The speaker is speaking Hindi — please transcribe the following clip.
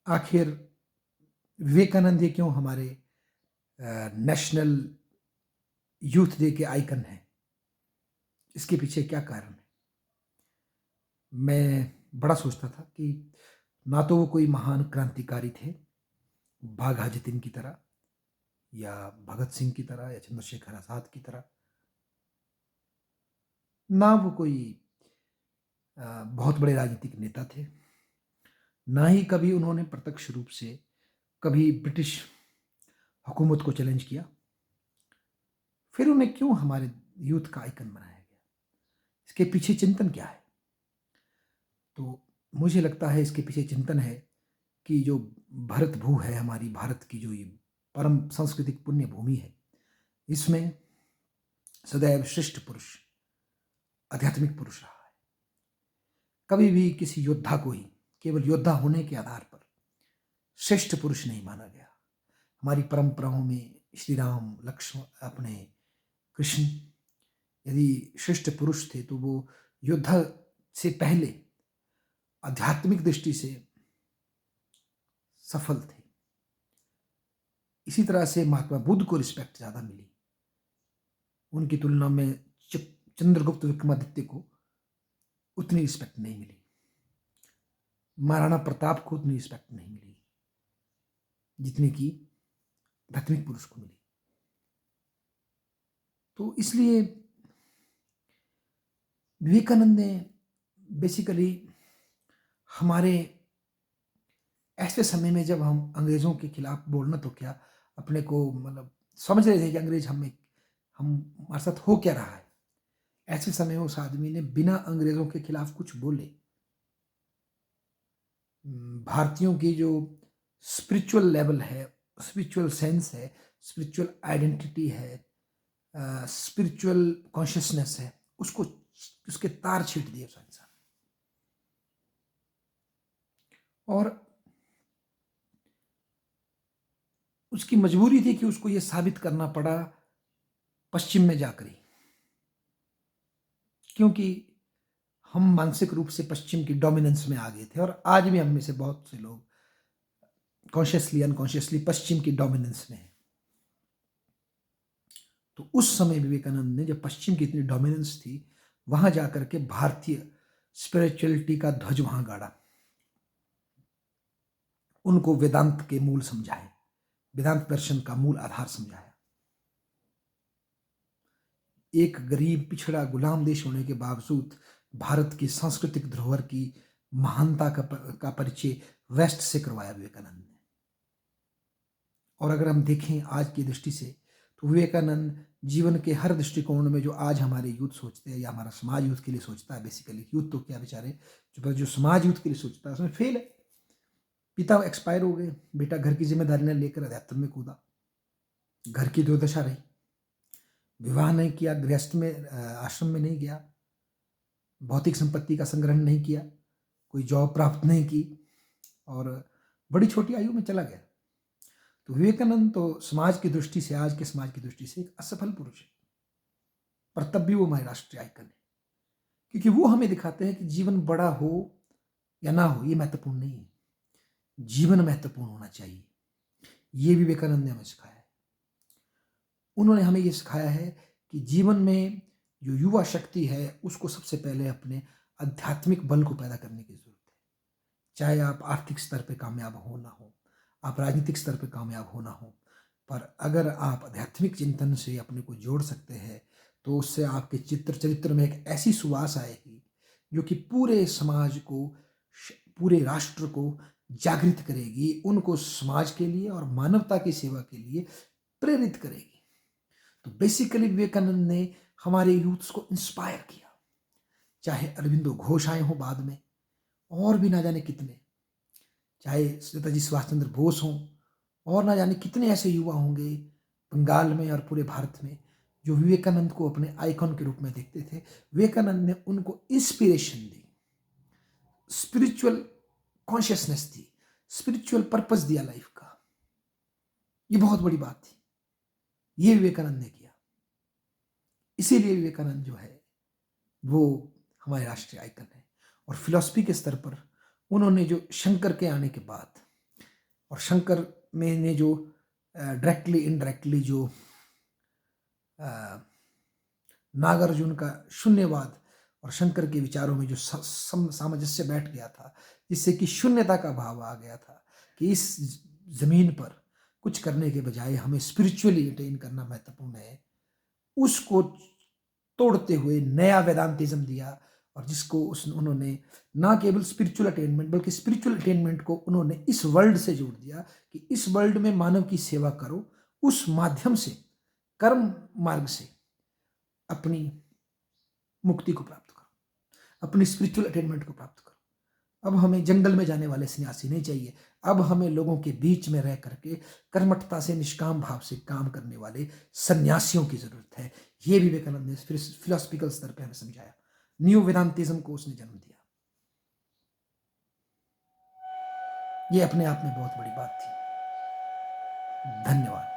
आखिर विवेकानंद ही क्यों हमारे नेशनल यूथ डे के आइकन हैं? इसके पीछे क्या कारण है? मैं बड़ा सोचता था कि ना तो वो कोई महान क्रांतिकारी थे, बाघ हाजतीन की तरह या भगत सिंह की तरह या चंद्रशेखर आज़ाद की तरह, ना वो कोई बहुत बड़े राजनीतिक नेता थे, ना ही कभी उन्होंने प्रत्यक्ष रूप से कभी ब्रिटिश हुकूमत को चैलेंज किया। फिर उन्हें क्यों हमारे यूथ का आइकन बनाया गया? इसके पीछे चिंतन क्या है? तो मुझे लगता है इसके पीछे चिंतन है कि जो भरत भू है, हमारी भारत की जो ये परम सांस्कृतिक पुण्य भूमि है, इसमें सदैव श्रेष्ठ पुरुष, आध्यात्मिक पुरुष रहा है। कभी भी किसी योद्धा को ही केवल योद्धा होने के आधार पर श्रेष्ठ पुरुष नहीं माना गया। हमारी परंपराओं में श्री राम, लक्ष्मण, अपने कृष्ण यदि श्रेष्ठ पुरुष थे तो वो योद्धा से पहले आध्यात्मिक दृष्टि से सफल थे। इसी तरह से महात्मा बुद्ध को रिस्पेक्ट ज़्यादा मिली, उनकी तुलना में चंद्रगुप्त विक्रमादित्य को उतनी रिस्पेक्ट नहीं मिली, महाराणा प्रताप को उतनी रिस्पेक्ट नहीं मिली जितनी कि आध्यात्मिक पुरुष को मिली। तो इसलिए विवेकानंद ने बेसिकली हमारे ऐसे समय में जब हम अंग्रेज़ों के खिलाफ बोलना तो क्या, अपने को मतलब समझ रहे थे कि अंग्रेज हमारे साथ हो क्या रहा है, ऐसे समय उस आदमी ने बिना अंग्रेज़ों के खिलाफ कुछ बोले भारतीयों की जो स्पिरिचुअल लेवल है, स्पिरिचुअल सेंस है, स्पिरिचुअल आइडेंटिटी है, स्पिरिचुअल कॉन्शियसनेस है, उसको उसके तार छीट दिए उस इंसान। और उसकी मजबूरी थी कि उसको ये साबित करना पड़ा पश्चिम में जाकर ही, क्योंकि हम मानसिक रूप से पश्चिम की डोमिनेंस में आ गए थे और आज भी हम में से बहुत से लोग कॉन्शियसली अनकॉन्शियसली पश्चिम की डोमिनेंस में है। तो उस समय विवेकानंद ने, जब पश्चिम की इतनी डोमिनेंस थी, वहां जाकर के भारतीय स्पिरिचुअलिटी का ध्वज वहां गाड़ा, उनको वेदांत के मूल समझाए, वेदांत दर्शन का मूल आधार समझाया। एक गरीब पिछड़ा गुलाम देश होने के बावजूद भारत की सांस्कृतिक धरोहर की महानता का परिचय वेस्ट से करवाया विवेकानंद ने। और अगर हम देखें आज की दृष्टि से, तो विवेकानंद जीवन के हर दृष्टिकोण में जो आज हमारे यूथ सोचते हैं या हमारा समाज यूथ के लिए सोचता है, बेसिकली यूथ तो क्या बेचारे, जो समाज यूथ के लिए सोचता है उसमें फेल है। पिता एक्सपायर हो गए, बेटा घर की जिम्मेदारियां लेकर अध्यात्म में कूदा, घर की दुर्दशा रही, विवाह नहीं किया, गृहस्थ में आश्रम में नहीं गया, भौतिक संपत्ति का संग्रहण नहीं किया, कोई जॉब प्राप्त नहीं की और बड़ी छोटी आयु में चला गया। तो विवेकानंद तो समाज की दृष्टि से, आज के समाज की दृष्टि से एक असफल पुरुष है, पर तब भी वो हमारे राष्ट्रीय आइकन है, क्योंकि वो हमें दिखाते हैं कि जीवन बड़ा हो या ना हो ये महत्वपूर्ण नहीं है, जीवन महत्वपूर्ण होना चाहिए। ये विवेकानंद ने हमें सिखाया है। उन्होंने हमें ये सिखाया है कि जीवन में जो युवा शक्ति है उसको सबसे पहले अपने आध्यात्मिक बल को पैदा करने की जरूरत है। चाहे आप आर्थिक स्तर पे कामयाब हो ना हो, आप राजनीतिक स्तर पे कामयाब हो ना हो, पर अगर आप आध्यात्मिक चिंतन से अपने को जोड़ सकते हैं तो उससे आपके चरित्र में एक ऐसी सुवास आएगी जो कि पूरे समाज को, पूरे राष्ट्र को जागृत करेगी, उनको समाज के लिए और मानवता की सेवा के लिए प्रेरित करेगी। तो बेसिकली विवेकानंद ने हमारे यूथ्स को इंस्पायर किया, चाहे अरविंदो घोष आए हों बाद में और भी ना जाने कितने, चाहे नेताजी सुभाष चंद्र बोस हों और ना जाने कितने ऐसे युवा होंगे बंगाल में और पूरे भारत में जो विवेकानंद को अपने आइकॉन के रूप में देखते थे। विवेकानंद ने उनको इंस्पिरेशन दी, स्पिरिचुअल कॉन्शियसनेस दी, स्पिरिचुअल पर्पस दिया लाइफ का। ये बहुत बड़ी बात थी, ये विवेकानंद ने किया। इसीलिए विवेकानंद जो है वो हमारे राष्ट्रीय आइकन है। और फिलॉसफी के स्तर पर उन्होंने जो शंकर के आने के बाद और शंकर में ने जो डायरेक्टली इनडायरेक्टली जो नागार्जुन का शून्यवाद और शंकर के विचारों में जो सामंजस्य बैठ गया था, जिससे कि शून्यता का भाव आ गया था कि इस जमीन पर कुछ करने के बजाय हमें स्पिरिचुअली अटेन करना महत्वपूर्ण है, उसको तोड़ते हुए नया वेदांतिज्म दिया। और जिसको उन्होंने ना केवल स्पिरिचुअल अटेनमेंट बल्कि स्पिरिचुअल अटेनमेंट को उन्होंने इस वर्ल्ड से जोड़ दिया कि इस वर्ल्ड में मानव की सेवा करो, उस माध्यम से कर्म मार्ग से अपनी मुक्ति को प्राप्त करो, अपनी स्पिरिचुअल अटेनमेंट को प्राप्त करो। अब हमें जंगल में जाने वाले सन्यासी नहीं चाहिए, अब हमें लोगों के बीच में रह करके कर्मठता से निष्काम भाव से काम करने वाले सन्यासियों की जरूरत है। ये विवेकानंद ने फिर फिलोसफिकल स्तर पे हमें समझाया, न्यू वेदांतिज्म को उसने जन्म दिया। ये अपने आप में बहुत बड़ी बात थी। धन्यवाद।